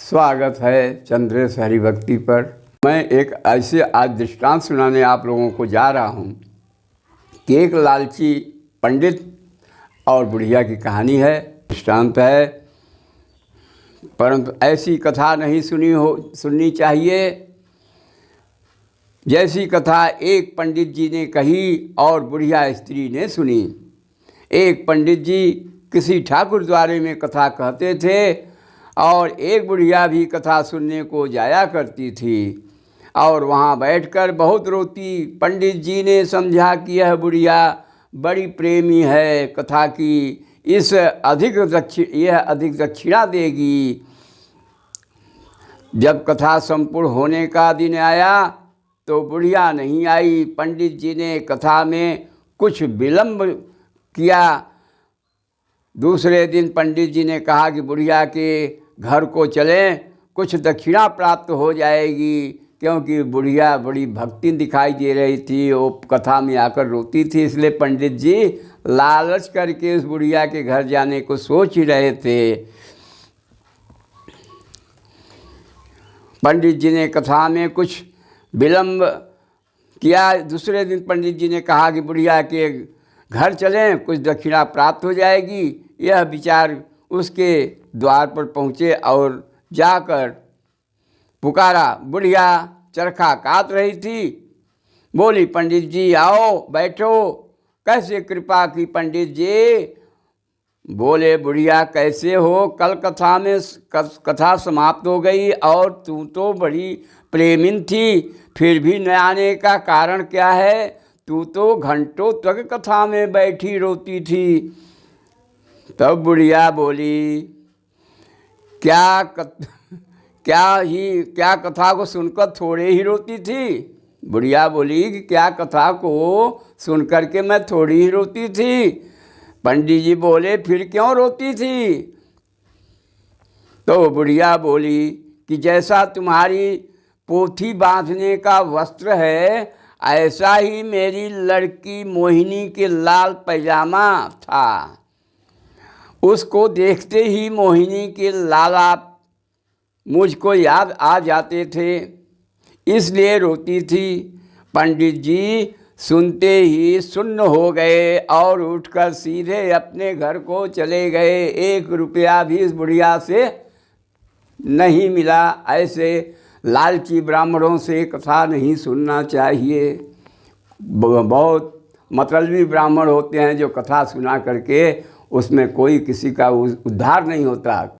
स्वागत है चंद्रेश हरिभक्ति पर। मैं एक ऐसे आज दृष्टांत सुनाने आप लोगों को जा रहा हूँ कि एक लालची पंडित और बुढ़िया की कहानी है। दृष्टांत है, परंतु ऐसी कथा नहीं सुननी चाहिए जैसी कथा एक पंडित जी ने कही और बुढ़िया स्त्री ने सुनी। एक पंडित जी किसी ठाकुर द्वारे में कथा कहते थे और एक बुढ़िया भी कथा सुनने को जाया करती थी और वहाँ बैठकर बहुत रोती। पंडित जी ने समझा कि यह बुढ़िया बड़ी प्रेमी है कथा की, यह अधिक दक्षिणा देगी। जब कथा संपूर्ण होने का दिन आया तो बुढ़िया नहीं आई। पंडित जी ने कथा में कुछ विलंब किया। दूसरे दिन पंडित जी ने कहा कि बुढ़िया के घर को चलें, कुछ दक्षिणा प्राप्त हो जाएगी, क्योंकि बुढ़िया बड़ी भक्ति दिखाई दे रही थी, वो कथा में आकर रोती थी। इसलिए पंडित जी लालच करके उस बुढ़िया के घर जाने को सोच ही रहे थे। पंडित जी ने कथा में कुछ विलंब किया। दूसरे दिन पंडित जी ने कहा कि बुढ़िया के घर चलें, कुछ दक्षिणा प्राप्त हो जाएगी। यह विचार उसके द्वार पर पहुँचे और जाकर पुकारा। बुढ़िया चरखा काट रही थी, बोली पंडित जी आओ बैठो। कैसे कृपा की पंडित जी? बोले बुढ़िया कैसे हो? कल कथा समाप्त हो गई और तू तो बड़ी प्रेमिन थी, फिर भी न आने का कारण क्या है? तू तो घंटों तक कथा में बैठी रोती थी। तब बुढ़िया बोली क्या कथा को सुनकर थोड़े ही रोती थी? बुढ़िया बोली कि क्या कथा को सुनकर के मैं थोड़ी ही रोती थी? पंडित जी बोले फिर क्यों रोती थी? तो बुढ़िया बोली कि जैसा तुम्हारी पोथी बांधने का वस्त्र है, ऐसा ही मेरी लड़की मोहिनी के लाल पैजामा था। उसको देखते ही मोहिनी के लालाप मुझको याद आ जाते थे, इसलिए रोती थी। पंडित जी सुनते ही सुन्न हो गए और उठकर सीधे अपने घर को चले गए। 1 रुपया भी इस बुढ़िया से नहीं मिला। ऐसे लालची ब्राह्मणों से कथा नहीं सुनना चाहिए। बहुत मतलबी ब्राह्मण होते हैं जो कथा सुना करके उसमें कोई किसी का उद्धार नहीं होता।